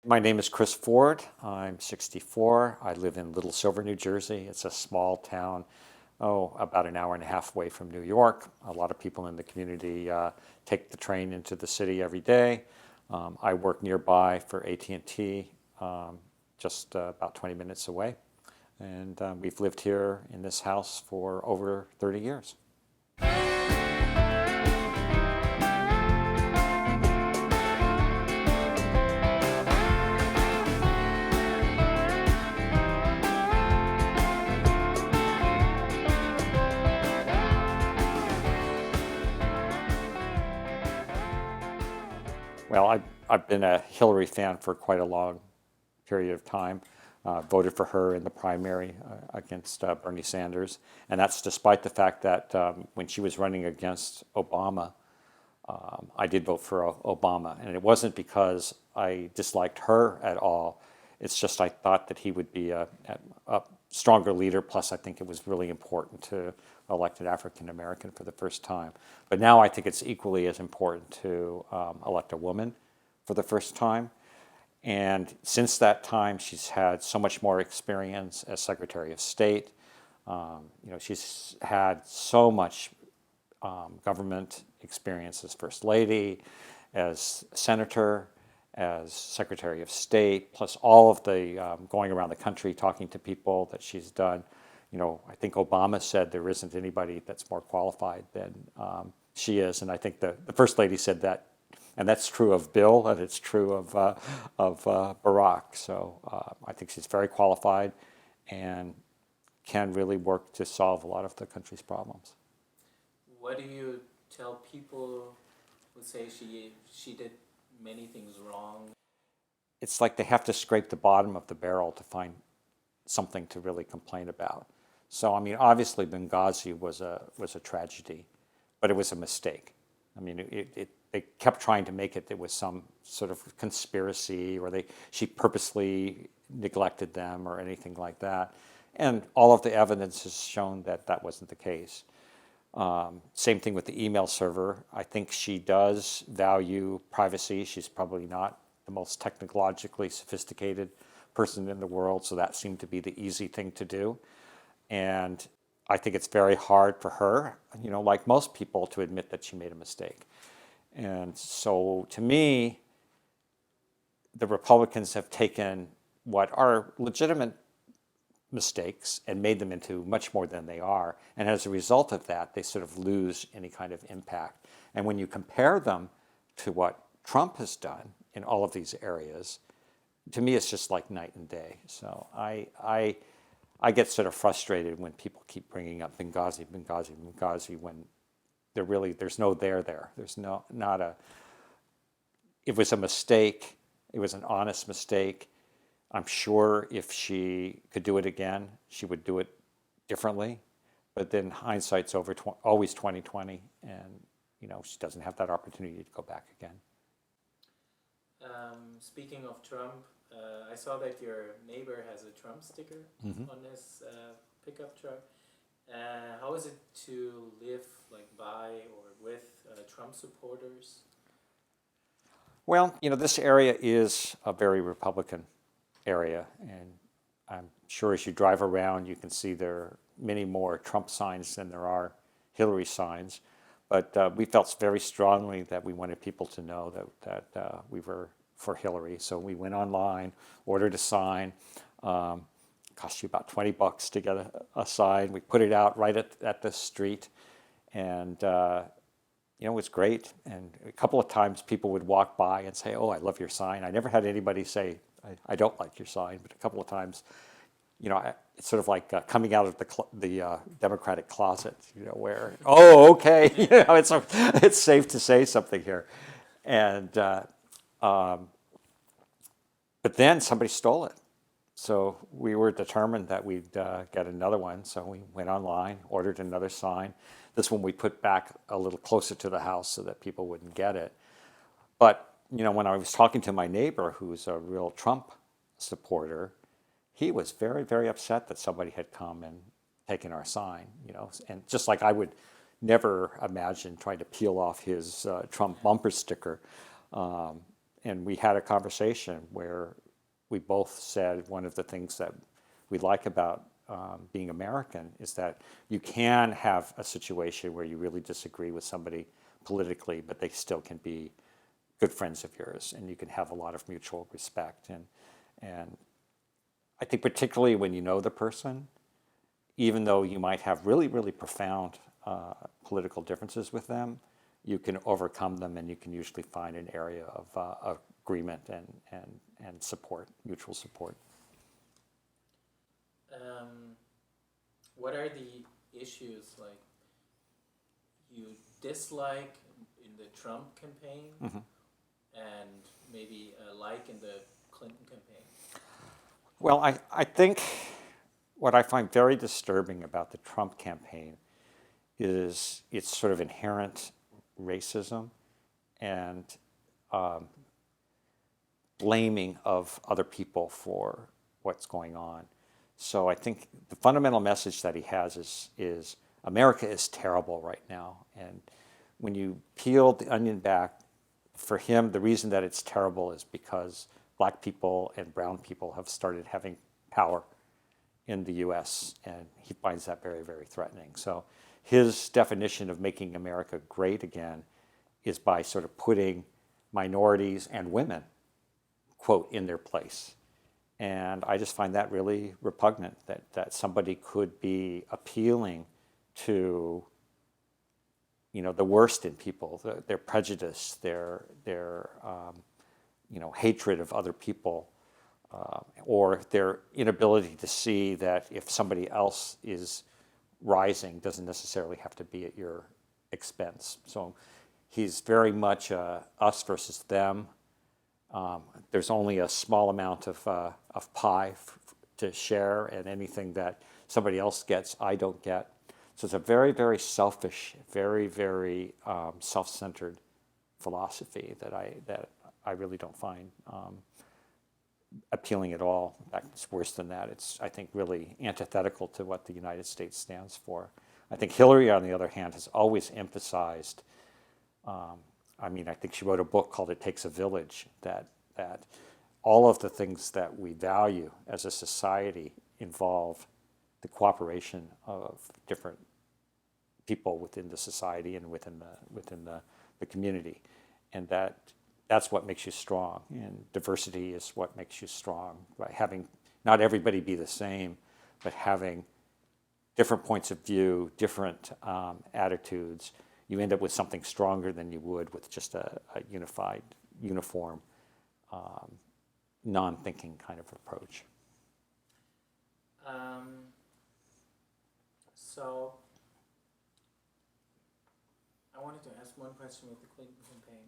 My name is Chris Ford. I'm 64. I live in Little Silver, New Jersey. It's a small town, about an hour and a half away from New York. A lot of people in the community take the train into the city every day. I work nearby for AT&T, just about 20 minutes away. And we've lived here in this house for over 30 years. Well, I've been a Hillary fan for quite a long period of time. Voted for her in the primary against Bernie Sanders. And that's despite the fact that when she was running against Obama, I did vote for Obama. And it wasn't because I disliked her at all. It's just I thought that he would be a stronger leader. Plus, I think it was really important to elect an African American for the first time. But now I think it's equally as important to elect a woman for the first time. And since that time, she's had so much more experience as Secretary of State. She's had so much government experience as First Lady, as Senator, as Secretary of State, plus all of the going around the country talking to people that she's done. I think Obama said there isn't anybody that's more qualified than she is, and I think the First Lady said that, and that's true of Bill, and it's true of Barack. So I think she's very qualified and can really work to solve a lot of the country's problems. What do you tell people who say she did many things wrong? It's like they have to scrape the bottom of the barrel to find something to really complain about. So I mean, obviously Benghazi was a tragedy, but it was a mistake. I mean, they kept trying to make it there was some sort of conspiracy, or she purposely neglected them or anything like that. And all of the evidence has shown that that wasn't the case. Same thing with the email server. I think she does value privacy. She's probably not the most technologically sophisticated person in the world, so that seemed to be the easy thing to do. And I think it's very hard for her, like most people, to admit that she made a mistake. And so to me, the Republicans have taken what are legitimate mistakes and made them into much more than they are. And as a result of that, they sort of lose any kind of impact. And when you compare them to what Trump has done in all of these areas, to me, it's just like night and day. So I get sort of frustrated when people keep bringing up Benghazi, when there's no there. There's not a. It was a mistake. It was an honest mistake. I'm sure if she could do it again, she would do it differently. But then hindsight's always 20/20, and she doesn't have that opportunity to go back again. Speaking of Trump, I saw that your neighbor has a Trump sticker on his pickup truck. How is it to live by or with Trump supporters? Well, this area is a very Republican area, and I'm sure as you drive around, you can see there are many more Trump signs than there are Hillary signs. But we felt very strongly that we wanted people to know that we were for Hillary. So we went online, ordered a sign. Cost you about $20 to get a sign. We put it out right at the street, and it was great. And a couple of times people would walk by and say, "Oh, I love your sign." I never had anybody say, I don't like your sign, but a couple of times, it's sort of like coming out of the Democratic closet, where, oh, okay, it's safe to say something here. And but then somebody stole it. So we were determined that we'd get another one. So we went online, ordered another sign. This one we put back a little closer to the house so that people wouldn't get it. But when I was talking to my neighbor, who's a real Trump supporter, he was very, very upset that somebody had come and taken our sign, and just like I would never imagine trying to peel off his Trump bumper sticker. and we had a conversation where we both said one of the things that we like about being American is that you can have a situation where you really disagree with somebody politically, but they still can be good friends of yours, and you can have a lot of mutual respect. And I think particularly when you know the person, even though you might have really, really profound political differences with them, you can overcome them, and you can usually find an area of agreement and support, mutual support. What are the issues like you dislike in the Trump campaign and maybe like in the Clinton campaign? Well, I think what I find very disturbing about the Trump campaign is its sort of inherent racism and blaming of other people for what's going on. So I think the fundamental message that he has is America is terrible right now. And when you peel the onion back, for him, the reason that it's terrible is because black people and brown people have started having power in the U.S., and he finds that very, very threatening. So his definition of making America great again is by sort of putting minorities and women, quote, in their place. And I just find that really repugnant, that somebody could be appealing to, the worst in people, their prejudice, their hatred of other people, or their inability to see that if somebody else is rising, doesn't necessarily have to be at your expense. So he's very much us versus them. There's only a small amount of pie to share, and anything that somebody else gets, I don't get. So it's a very, very selfish, very, very self-centered philosophy that I really don't find appealing at all. In fact, it's worse than that. It's, I think, really antithetical to what the United States stands for. I think Hillary, on the other hand, has always emphasized, I think she wrote a book called It Takes a Village, that all of the things that we value as a society involve the cooperation of different people within the society and within the community. And that's what makes you strong. And diversity is what makes you strong. By having not everybody be the same, but having different points of view, different attitudes, you end up with something stronger than you would with just a unified, uniform, non-thinking kind of approach. So I wanted to ask one question with the Clinton campaign.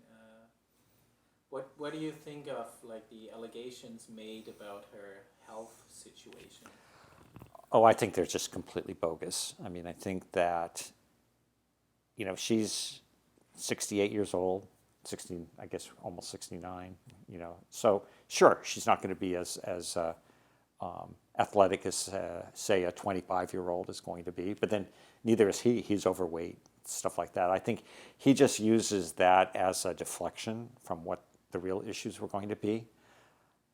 What do you think of like the allegations made about her health situation? Oh, I think they're just completely bogus. I mean, I think that, she's 68 years old, 60, I guess almost 69, So sure, she's not going to be as athletic as, say, a 25-year-old is going to be, but then neither is he. He's overweight, stuff like that. I think he just uses that as a deflection from what the real issues were going to be.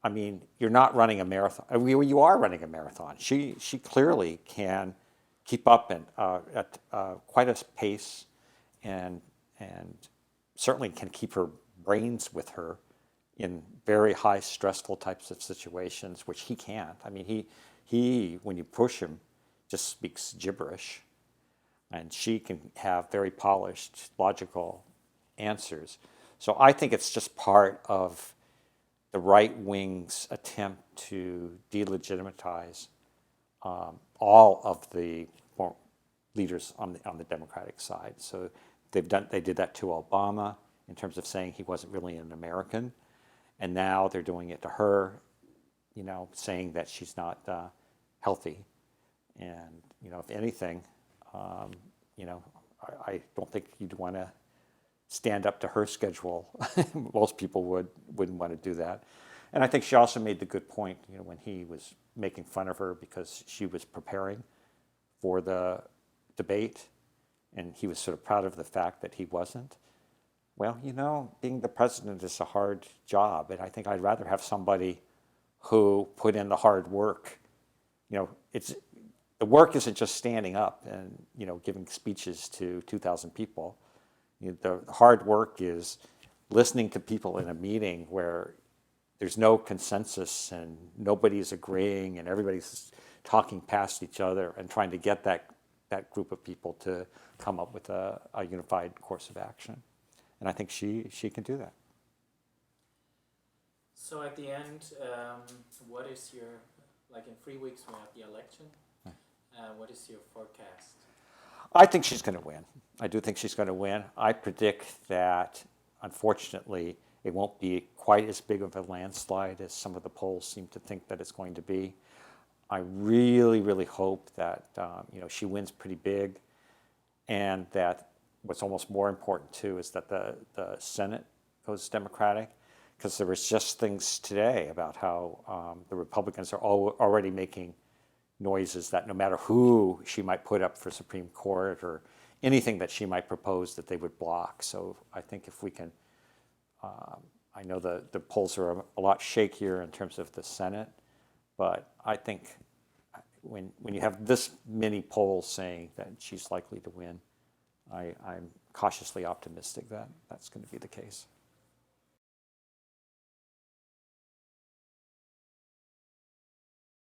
I mean, you're not running a marathon. You are running a marathon. She clearly can keep up at quite a pace, and certainly can keep her brains with her in very high stressful types of situations, which he can't. I mean, he when you push him, just speaks gibberish, and she can have very polished, logical answers. So I think it's just part of the right wing's attempt to delegitimize all of the leaders on the Democratic side. So they did that to Obama in terms of saying he wasn't really an American, and now they're doing it to her, saying that she's not healthy. And if anything, I don't think you'd want to stand up to her schedule. Most people wouldn't want to do that. And I think she also made the good point, when he was making fun of her because she was preparing for the debate, and he was sort of proud of the fact that he wasn't. Well, being the president is a hard job, and I think I'd rather have somebody who put in the hard work. It's the work isn't just standing up and giving speeches to 2,000 people. The hard work is listening to people in a meeting where there's no consensus and nobody's agreeing and everybody's talking past each other and trying to get that group of people to come up with a unified course of action. And I think she can do that. So at the end, what is your, like in 3 weeks we have the election, what is your forecast? I think she's going to win. I do think she's going to win. I predict that, unfortunately, it won't be quite as big of a landslide as some of the polls seem to think that it's going to be. I really, really hope that she wins pretty big, and that what's almost more important too is that the Senate goes Democratic, because there was just things today about how the Republicans are already making noises that no matter who she might put up for Supreme Court or anything that she might propose, that they would block. So I think if we can, I know the polls are a lot shakier in terms of the Senate, but I think when you have this many polls saying that she's likely to win, I'm cautiously optimistic that that's going to be the case.